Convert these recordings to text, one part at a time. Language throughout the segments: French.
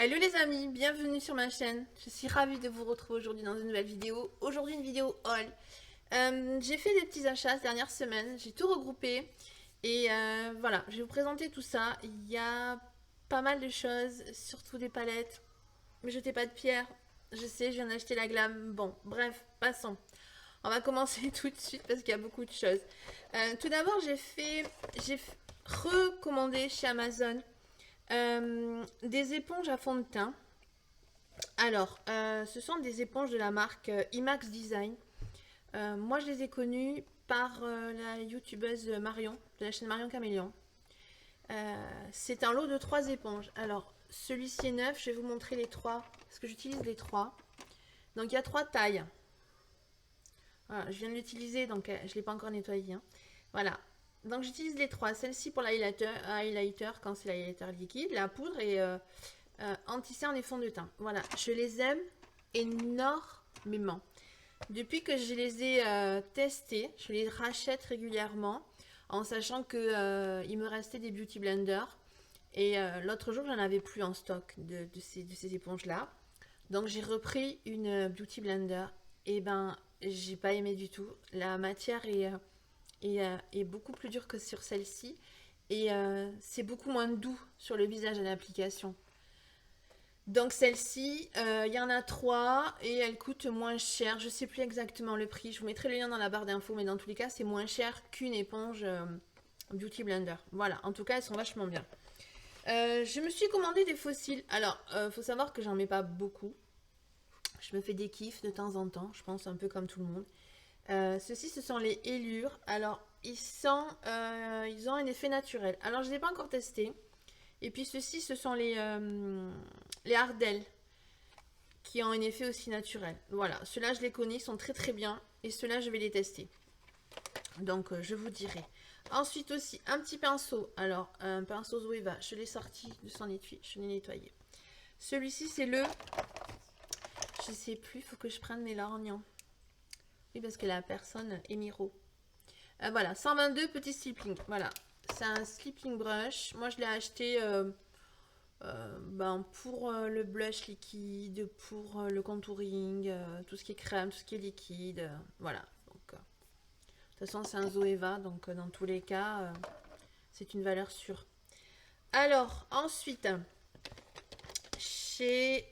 Hello les amis, bienvenue sur ma chaîne. Je suis ravie de vous retrouver aujourd'hui dans une nouvelle vidéo. Aujourd'hui une vidéo haul. J'ai fait des petits achats ces dernières semaines, j'ai tout regroupé. Et voilà, je vais vous présenter tout ça. Il y a pas mal de choses, surtout des palettes. Mais jetez pas de pierre. Je sais, je viens d'acheter la glam. Bon, bref, passons. On va commencer tout de suite parce qu'il y a beaucoup de choses. Tout d'abord, j'ai recommandé chez Amazon des éponges à fond de teint. Alors, ce sont des éponges de la marque IMAX Design. Moi, je les ai connues par la youtubeuse Marion, de la chaîne Marion Caméléon. C'est un lot de 3 éponges. Alors, celui-ci est neuf, je vais vous montrer les 3, parce que j'utilise les 3. Donc, il y a 3 tailles. Voilà, je viens de l'utiliser, donc je ne l'ai pas encore nettoyé. Hein. Voilà. Donc, j'utilise les 3. Celle-ci pour l'highlighter, quand c'est l'highlighter liquide, la poudre et anti-cerne et fond de teint. Voilà, je les aime énormément. Depuis que je les ai testés, je les rachète régulièrement en sachant que il me restait des Beauty Blender. Et l'autre jour, j'en avais plus en stock de ces éponges-là. Donc j'ai repris une Beauty Blender. Et ben, j'ai pas aimé du tout. La matière est beaucoup plus dure que sur celle-ci. Et c'est beaucoup moins doux sur le visage à l'application. Donc celle-ci, il y en a 3 et elle coûte moins cher. Je sais plus exactement le prix. Je vous mettrai le lien dans la barre d'infos, mais dans tous les cas, c'est moins cher qu'une éponge Beauty Blender. Voilà, en tout cas, elles sont vachement bien. Je me suis commandé des fossiles. Alors, faut savoir que j'en mets pas beaucoup. Je me fais des kiffs de temps en temps, je pense un peu comme tout le monde. Ceux-ci, ce sont les Hélures. Alors, ils ont un effet naturel. Alors, je ne les ai pas encore testés. Et puis, ceux-ci, ce sont les Ardell qui ont un effet aussi naturel. Voilà, ceux-là, je les connais, ils sont très très bien. Et ceux-là, je vais les tester. Donc, je vous dirai. Ensuite aussi, un petit pinceau. Alors, un pinceau Zoeva. Je l'ai sorti de son étui. Je l'ai nettoyé. Celui-ci, c'est le... Je sais plus, il faut que je prenne mes lorgnons. Oui, parce que la personne est Miro. Voilà, 122 petits stippling. Voilà, c'est un stippling brush. Moi, je l'ai acheté pour le blush liquide, pour le contouring, tout ce qui est crème, tout ce qui est liquide. Voilà. Donc, de toute façon, c'est un Zoeva, donc dans tous les cas, c'est une valeur sûre. Alors, ensuite, chez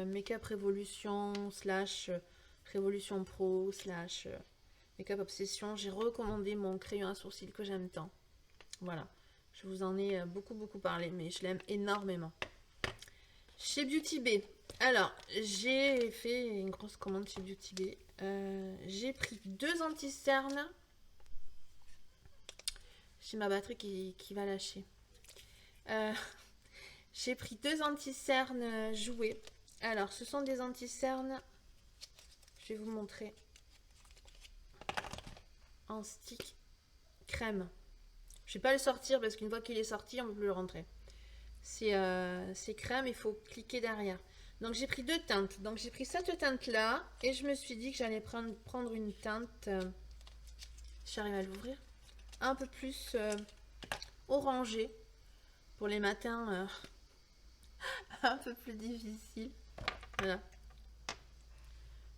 Makeup Revolution / Révolution Pro / Makeup Obsession, j'ai recommandé mon crayon à sourcils que j'aime tant. Voilà, je vous en ai beaucoup parlé, mais je l'aime énormément. Chez Beauty Bay, alors j'ai fait une grosse commande chez Beauty Bay. J'ai pris 2 anti-cernes. J'ai ma batterie qui va lâcher. J'ai pris 2 anti-cernes jouets. Alors, ce sont des anti-cernes. Je vais vous montrer. En stick crème. Je vais pas le sortir parce qu'une fois qu'il est sorti, on ne peut plus le rentrer. C'est crème, il faut cliquer derrière. Donc j'ai pris 2 teintes. Donc j'ai pris cette teinte-là et je me suis dit que j'allais prendre une teinte. J'arrive à l'ouvrir. Un peu plus orangée pour les matins un peu plus difficiles. Voilà.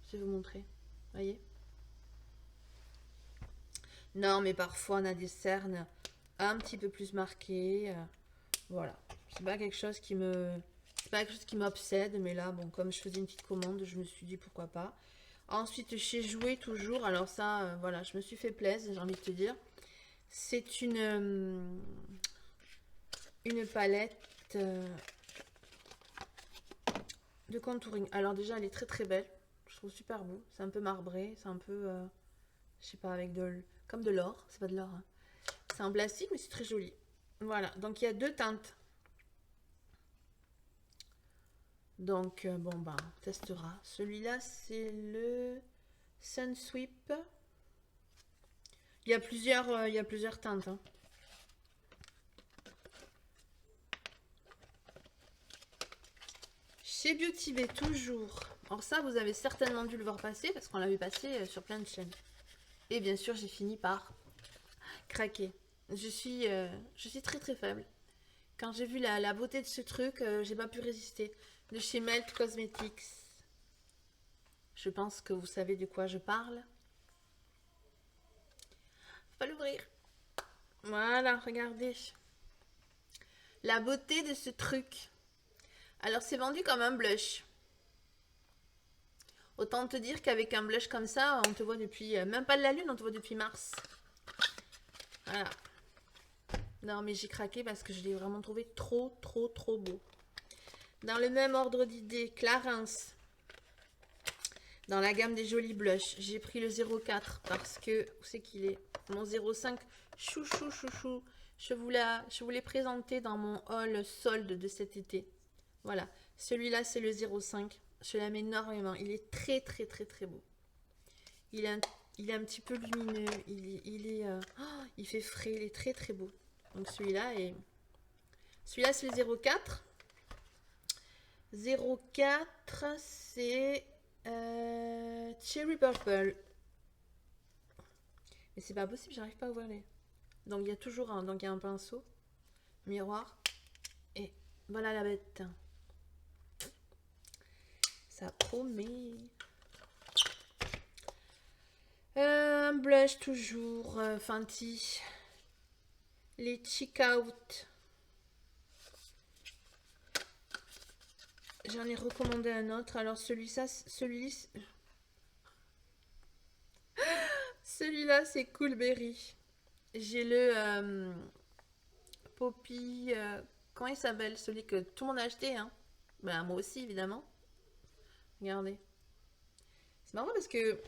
Je vais vous montrer. Voyez? Non, mais parfois on a des cernes un petit peu plus marquées. Voilà. C'est pas quelque chose qui me... C'est pas quelque chose qui m'obsède, mais là, bon, comme je faisais une petite commande, je me suis dit pourquoi pas. Ensuite, chez Jouer toujours, alors ça, voilà, je me suis fait plaisir, j'ai envie de te dire. C'est une palette de contouring. Alors déjà, elle est très très belle. Je trouve super beau. C'est un peu marbré, c'est un peu, je sais pas, comme de l'or. C'est pas de l'or, hein. C'est en plastique, mais c'est très joli. Voilà, donc il y a 2 teintes. Donc, bon, bah, on testera. Celui-là, c'est le Sunsweep. Il y a plusieurs teintes. Hein. Chez Beauty Bay, toujours. Alors ça, vous avez certainement dû le voir passer parce qu'on l'a vu passer sur plein de chaînes. Et bien sûr, j'ai fini par craquer. Je suis très très faible. Quand j'ai vu la beauté de ce truc, j'ai pas pu résister. De chez Melt Cosmetics. Je pense que vous savez de quoi je parle. Faut pas l'ouvrir. Voilà, regardez. La beauté de ce truc. Alors, c'est vendu comme un blush. Autant te dire qu'avec un blush comme ça, on te voit depuis... même pas de la lune, on te voit depuis mars. Voilà. Non, mais j'ai craqué parce que je l'ai vraiment trouvé trop beau. Dans le même ordre d'idée, Clarins. Dans la gamme des jolis blushs, j'ai pris le 04 parce que... Où c'est qu'il est? Mon 05, chouchou. Je vous l'ai présenté dans mon haul solde de cet été. Voilà. Celui-là, c'est le 05. Je l'aime énormément. Il est très beau. Il est un petit peu lumineux. Il fait frais. Il est très beau. Donc celui-là, c'est le 04. 04, c'est Cherry Purple. Mais c'est pas possible, j'arrive pas à ouvrir les... Donc il y a toujours donc il y a un pinceau, miroir, et voilà la bête. Ça promet. Un blush toujours, Fenty. Les Check Out. J'en ai recommandé un autre. Alors celui-là, c'est Coolberry. J'ai le Poppy. Comment il s'appelle? Celui que tout le monde a acheté. Hein. Bah, moi aussi, évidemment. Regardez. C'est marrant parce que...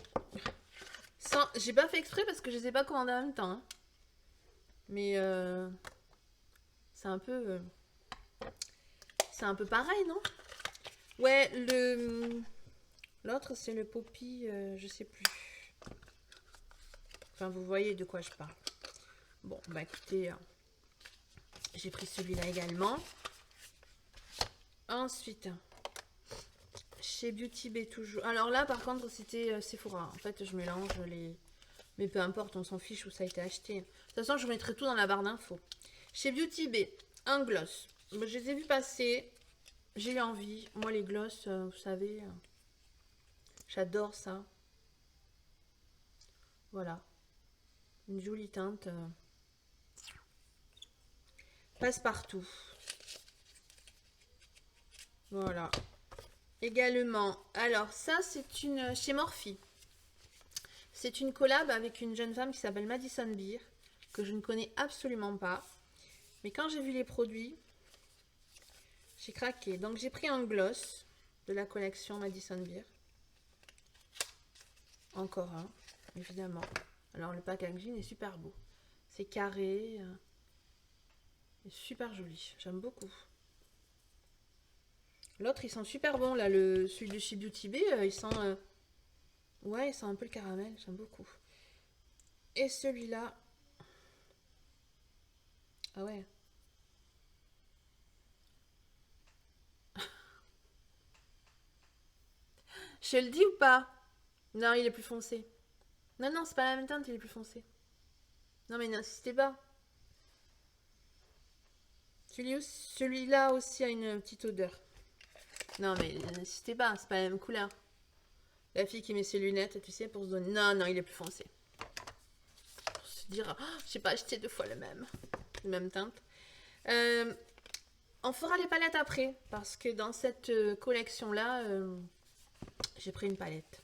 J'ai pas fait exprès parce que je les ai pas commandés en même temps. Hein. Mais c'est un peu... c'est un peu pareil, non? Ouais, l'autre, c'est le Poppy, je sais plus. Enfin, vous voyez de quoi je parle. Bon, bah écoutez, j'ai pris celui-là également. Ensuite, chez Beauty Bay toujours. Alors là, par contre, c'était Sephora. En fait, je mélange les... Mais peu importe, on s'en fiche où ça a été acheté. De toute façon, je mettrai tout dans la barre d'infos. Chez Beauty Bay, un gloss. Je les ai vus passer. J'ai eu envie. Moi, les gloss, vous savez, j'adore ça. Voilà. Une jolie teinte. Passe-partout. Voilà. Également, alors ça, c'est une... Chez Morphe. C'est une collab avec une jeune femme qui s'appelle Madison Beer, que je ne connais absolument pas. Mais quand j'ai vu les produits, j'ai craqué. Donc j'ai pris un gloss de la collection Madison Beer. Encore un, évidemment. Alors le packaging est super beau. C'est carré. Et super joli. J'aime beaucoup. L'autre, ils sont super bons. Là, celui de chez Beauty Bay, ils sont... ouais, ils sont un peu le caramel. J'aime beaucoup. Et celui-là... Ah ouais. Je le dis ou pas? Non, il est plus foncé. Non, c'est pas la même teinte, il est plus foncé. Non, mais n'insistez pas. Celui-là aussi a une petite odeur. Non, mais n'insistez pas, c'est pas la même couleur. La fille qui met ses lunettes, tu sais, pour se donner... Non, il est plus foncé. Pour se dire, oh, j'ai pas acheté 2 fois le même teinte. On fera les palettes après, parce que dans cette collection-là, j'ai pris une palette.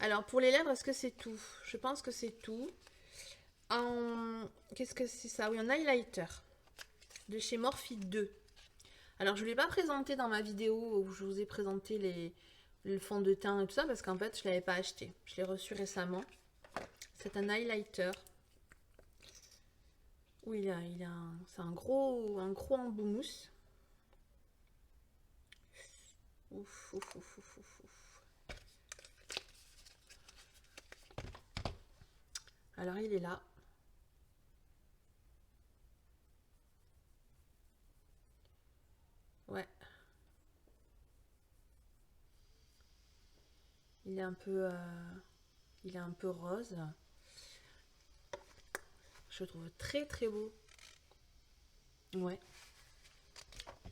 Alors, pour les lèvres, est-ce que c'est tout? Je pense que c'est tout. Qu'est-ce que c'est ça? Oui, un highlighter de chez Morphe 2. Alors, je ne l'ai pas présenté dans ma vidéo où je vous ai présenté le fond de teint et tout ça, parce qu'en fait, je ne l'avais pas acheté. Je l'ai reçu récemment. C'est un highlighter. Oui, c'est un gros embout mousse. Ouf. Alors, il est là. Ouais. Il est un peu rose. Je le trouve très beau. Ouais.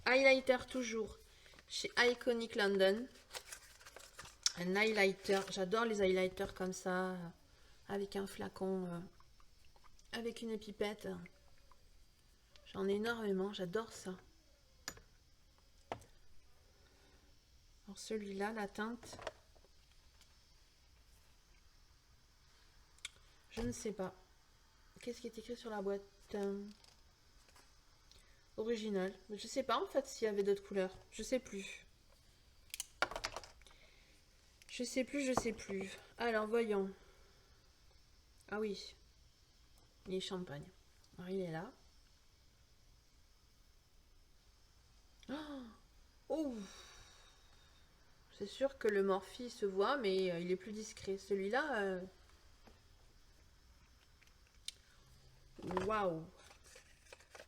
Highlighter toujours chez Iconic London. Un highlighter, j'adore les highlighters comme ça, avec un flacon, avec une pipette. J'en ai énormément, j'adore ça. Alors celui-là, la teinte, je ne sais pas. Qu'est-ce qui est écrit sur la boîte? Original. Je sais pas en fait s'il y avait d'autres couleurs. Je sais plus. Je sais plus. Alors voyons. Ah oui. Il est champagne. Alors il est là. Oh. C'est sûr que le Morphe se voit, mais il est plus discret. Celui-là... Waouh.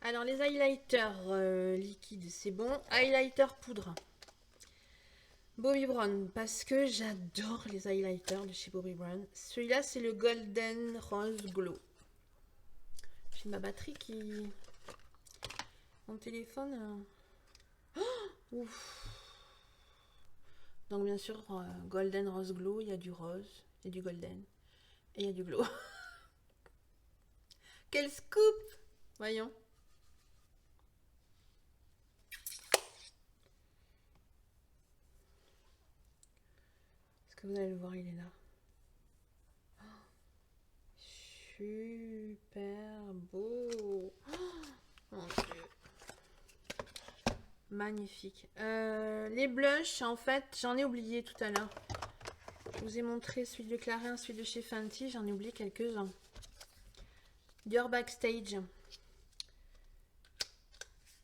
Alors les highlighters liquides, c'est bon. Highlighter poudre. Bobbi Brown, parce que j'adore les highlighters de chez Bobbi Brown. Celui-là, c'est le Golden Rose Glow. J'ai ma batterie qui... Mon téléphone... Ouf. Donc bien sûr, Golden Rose Glow, il y a du rose, il y a du golden, et il y a du glow. Quel scoop! Voyons. Est-ce que vous allez le voir, il est là. Super beau. Mon Dieu. Magnifique. Les blushs, en fait, j'en ai oublié tout à l'heure. Je vous ai montré celui de Clarins, celui de chez Fenty. J'en ai oublié quelques-uns. Dior Backstage.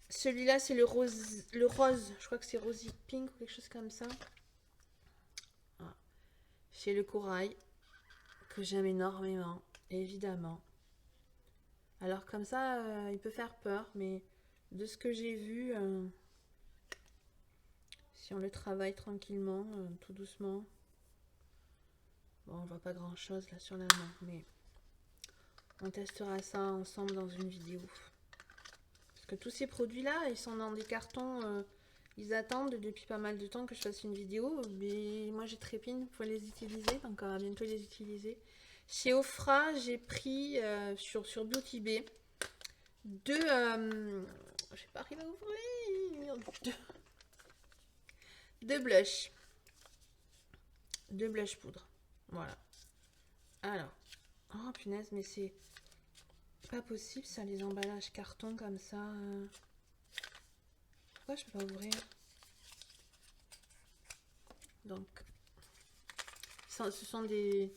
Celui-là, c'est le rose. Je crois que c'est Rosy Pink ou quelque chose comme ça. Ah. Chez Le Corail. Que j'aime énormément, évidemment. Alors comme ça, il peut faire peur, mais de ce que j'ai vu... si on le travaille tranquillement, tout doucement. Bon, on voit pas grand chose là sur la main, mais on testera ça ensemble dans une vidéo. Parce que tous ces produits-là, ils sont dans des cartons, ils attendent depuis pas mal de temps que je fasse une vidéo. Mais moi, j'ai trépigne pour les utiliser, donc on va bientôt les utiliser. Chez Ofra, j'ai pris sur Beauty Bay deux... je vais pas arriver à ouvrir. Deux blushs. Deux blushs poudre. Voilà. Alors. Oh punaise, mais c'est pas possible ça, les emballages carton comme ça. Pourquoi je peux pas ouvrir? Donc. Ce sont des...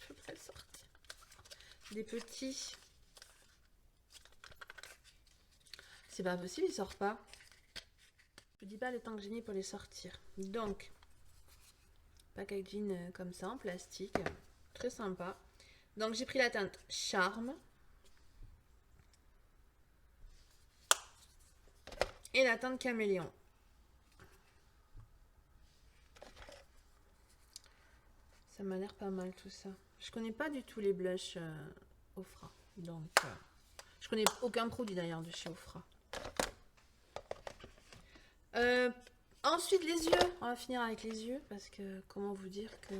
je peux pas le sortir. Des petits... C'est pas possible, il sort pas. Je dis pas le temps que j'ai mis pour les sortir. Donc, packaging comme ça en plastique, très sympa. Donc j'ai pris la teinte Charme et la teinte Caméléon. Ça m'a l'air pas mal tout ça. Je connais pas du tout les blushs Ofra, donc je connais aucun produit d'ailleurs de chez Ofra. Ensuite les yeux, on va finir avec les yeux parce que comment vous dire que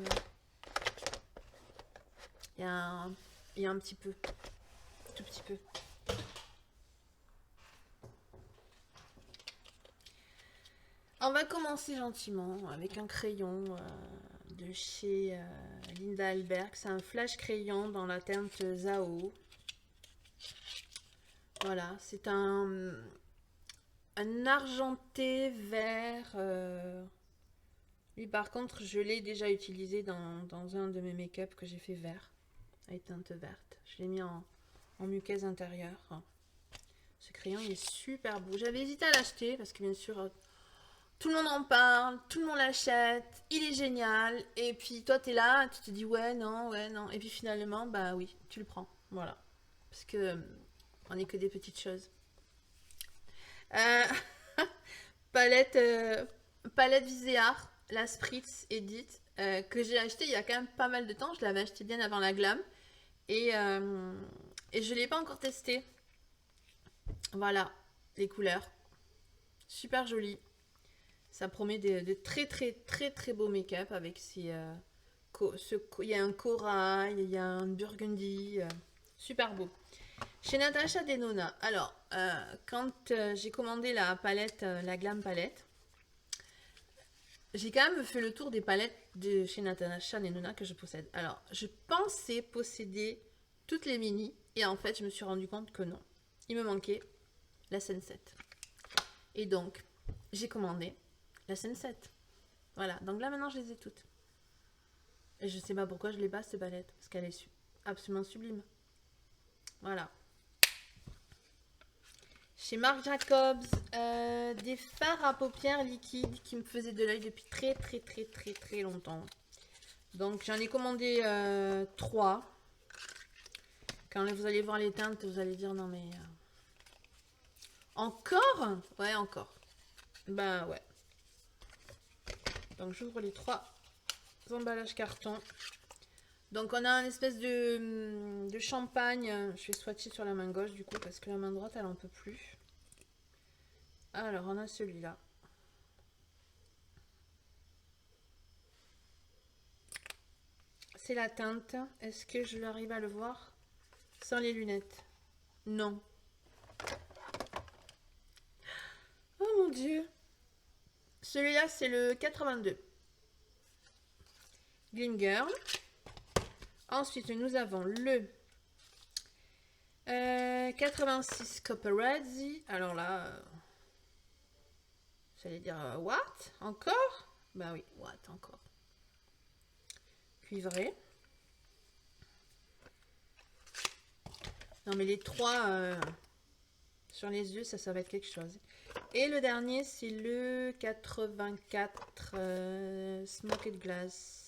il y a un petit peu, tout petit peu. On va commencer gentiment avec un crayon de chez Linda Alberg. C'est un flash crayon dans la teinte Zao. Voilà, c'est un argenté vert. Lui par contre je l'ai déjà utilisé dans un de mes make-up que j'ai fait vert avec teinte verte. Je l'ai mis en muqueuse intérieure. Ce crayon il est super beau. J'avais hésité à l'acheter parce que bien sûr tout le monde en parle, tout le monde l'achète, il est génial. Et puis toi t'es là, tu te dis ouais non. Et puis finalement bah oui tu le prends. Voilà. Parce que on n'est que des petites choses. Palette Viséart, la Spritz Edit, que j'ai acheté il y a quand même pas mal de temps. Je l'avais acheté bien avant la glam. Et je ne l'ai pas encore testé. Voilà. les couleurs. Super joli. Ça promet de très beaux make-up avec ces... il y a un corail, il y a un burgundy. Super beau. Chez Natasha Denona. Alors, quand j'ai commandé la palette, la Glam palette, j'ai quand même fait le tour des palettes de chez Natasha Denona que je possède. Alors, je pensais posséder toutes les mini et en fait, je me suis rendu compte que non. Il me manquait la Sunset. Et donc, j'ai commandé la Sunset. Voilà, donc là maintenant, je les ai toutes. Et je sais pas pourquoi je les bats ces palettes, parce qu'elle est absolument sublime. Voilà. Chez Marc Jacobs, des fards à paupières liquides qui me faisaient de l'œil depuis très longtemps. Donc j'en ai commandé 3. Quand vous allez voir les teintes, vous allez dire non mais... Encore? Ouais, encore. Ben ouais. Donc j'ouvre les 3 emballages carton. Donc on a un espèce de champagne. Je vais swatcher sur la main gauche du coup parce que la main droite elle en peut plus. Alors on a celui-là. C'est la teinte. Est-ce que je vais arriver à le voir sans les lunettes? Non. Oh mon dieu. Celui-là c'est le 82. Gleam Girl. Ensuite, nous avons le 86 Copperazzi. Alors là, j'allais dire what? Encore? Bah oui, what encore. Cuivré. Non mais les 3 sur les yeux, ça va être quelque chose. Et le dernier, c'est le 84 Smoked Glass.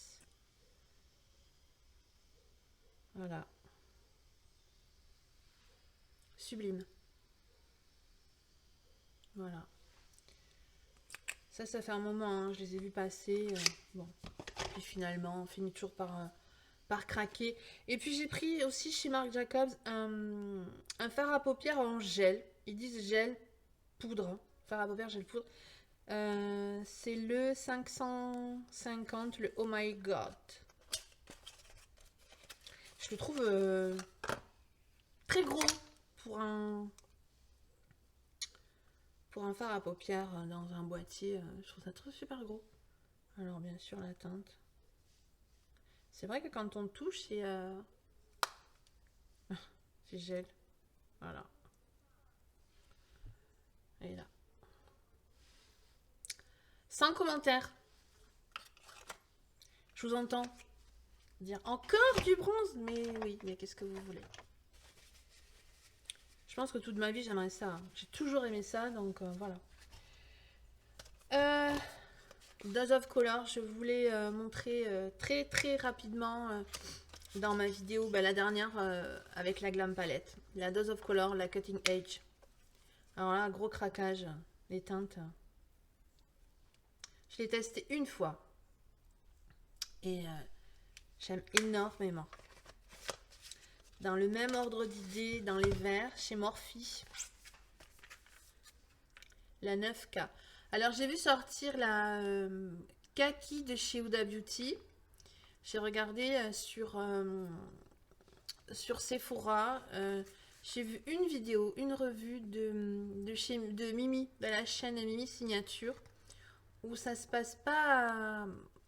Voilà. Sublime. Voilà. Ça fait un moment, hein, je les ai vus passer. Bon. Puis finalement, on finit toujours par craquer. Et puis j'ai pris aussi chez Marc Jacobs un fard à paupières en gel. Ils disent gel poudre. Fard à paupières gel poudre. C'est le 550, le Oh My God. Je le trouve très gros pour un fard à paupières dans un boîtier. Je trouve ça super gros. Alors bien sûr la teinte. C'est vrai que quand on touche, c'est gel. Voilà. Et là. Sans commentaire. Je vous entends dire encore du bronze. Mais oui, mais qu'est-ce que vous voulez? Je pense que toute ma vie, j'aimerais ça. J'ai toujours aimé ça, donc voilà. Dose of Color, je voulais montrer très rapidement dans ma vidéo, la dernière avec la Glam Palette. La Dose of Color, la Cutting Edge. Alors là, gros craquage, les teintes. Je l'ai testé une fois. Et j'aime énormément. Dans le même ordre d'idées, dans les verts, chez Morphe. La 9K. Alors, j'ai vu sortir la Kaki de chez Huda Beauty. J'ai regardé sur Sephora. J'ai vu une vidéo, une revue de Mimi, de la chaîne Mimi Signature, où ça se passe pas...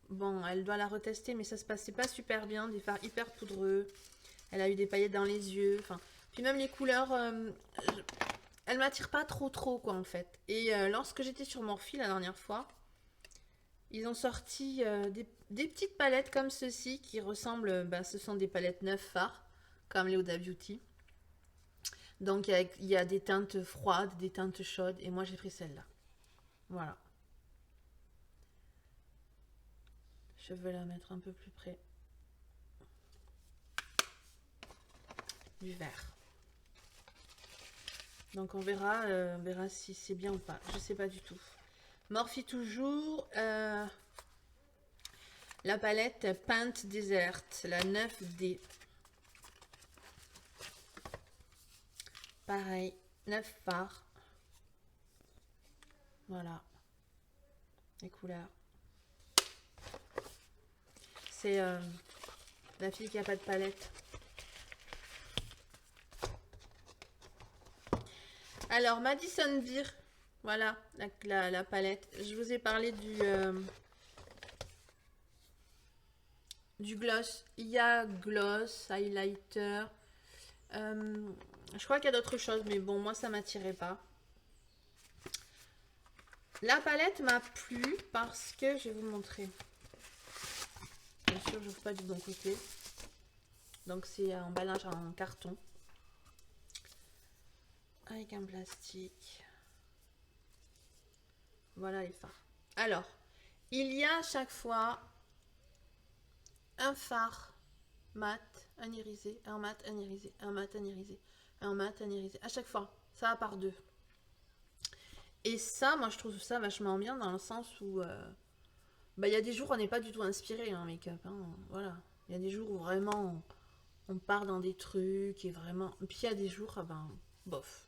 Bon, elle doit la retester, mais ça se passait pas super bien. Des fards hyper poudreux. Elle a eu des paillettes dans les yeux. Enfin, puis même les couleurs... elle m'attire pas trop quoi en fait. Et lorsque j'étais sur Morphe la dernière fois, ils ont sorti des petites palettes comme ceci qui ressemblent, ce sont des palettes 9 fards comme les Huda Beauty. Donc il y a des teintes froides, des teintes chaudes et moi j'ai pris celle-là. Voilà. Je vais la mettre un peu plus près du vert. Donc on verra si c'est bien ou pas. Je sais pas du tout. Morphe toujours. La palette Paint Desert, la 9D. Pareil, 9 fards. Voilà. Les couleurs. C'est la fille qui a pas de palette. Alors, Madison Beer. Voilà, la palette. Je vous ai parlé du gloss. Il y a gloss, highlighter. Je crois qu'il y a d'autres choses, mais bon, moi, ça m'attirait pas. La palette m'a plu parce que, je vais vous montrer. Bien sûr, je ne fais pas du bon côté. Donc, c'est un emballage en carton. Avec un plastique. Voilà les fards. Alors, il y a à chaque fois un fard mat, un irisé, un mat, un irisé, un mat, un irisé, un mat, un irisé. À chaque fois, ça va par deux. Et ça, moi je trouve ça vachement bien dans le sens où il y a des jours où on n'est pas du tout inspiré en make-up. Hein, voilà. Il y a des jours où vraiment on part dans des trucs et vraiment. Et puis il y a des jours, bof.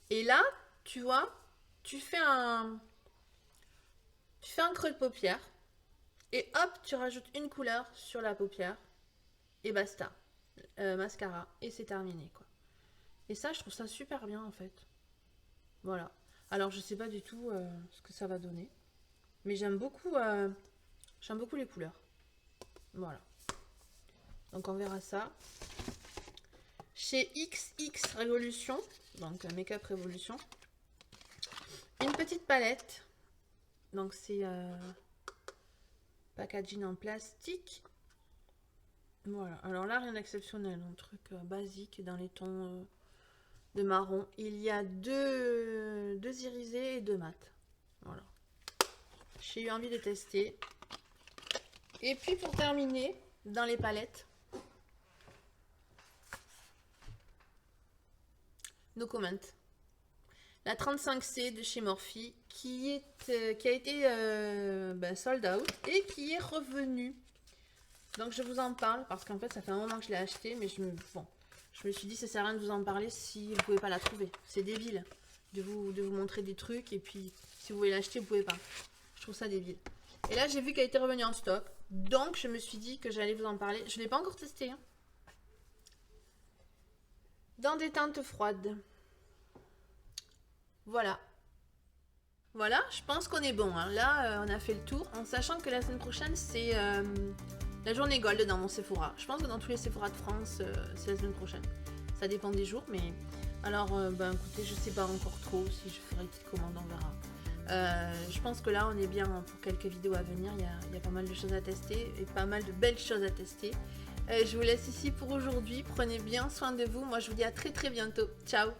Et là, tu vois, tu fais un creux de paupière et hop, tu rajoutes une couleur sur la paupière et basta. Mascara et c'est terminé quoi. Et ça, je trouve ça super bien en fait. Voilà. Alors, je sais pas du tout ce que ça va donner. Mais j'aime beaucoup les couleurs. Voilà. Donc, on verra ça. Chez XX Révolution, donc Make-up Révolution, une petite palette. Donc, c'est packaging en plastique. Voilà. Alors là, rien d'exceptionnel. Un truc basique dans les tons... de marron. Il y a deux irisés et deux mat. Voilà. J'ai eu envie de tester. Et puis pour terminer, dans les palettes, No Comment. La 35C de chez Morphe qui a été sold out et qui est revenue. Donc je vous en parle parce qu'en fait ça fait un moment que je l'ai acheté, mais je me suis dit ça sert à rien de vous en parler si vous ne pouvez pas la trouver. C'est débile de vous montrer des trucs et puis si vous voulez l'acheter vous ne pouvez pas. Je trouve ça débile. Et là j'ai vu qu'elle était revenue en stock. Donc je me suis dit que j'allais vous en parler. Je ne l'ai pas encore testé. Hein. Dans des teintes froides. Voilà. Voilà, je pense qu'on est bon. Hein. Là on a fait le tour. En sachant que la semaine prochaine c'est... la journée Gold dans mon Sephora. Je pense que dans tous les Sephora de France, c'est la semaine prochaine. Ça dépend des jours, mais... Alors, écoutez, je sais pas encore trop si je ferai une petite commande, on verra. Je pense que là, on est bien pour quelques vidéos à venir. Il y a pas mal de choses à tester et pas mal de belles choses à tester. Je vous laisse ici pour aujourd'hui. Prenez bien soin de vous. Moi, je vous dis à très très bientôt. Ciao!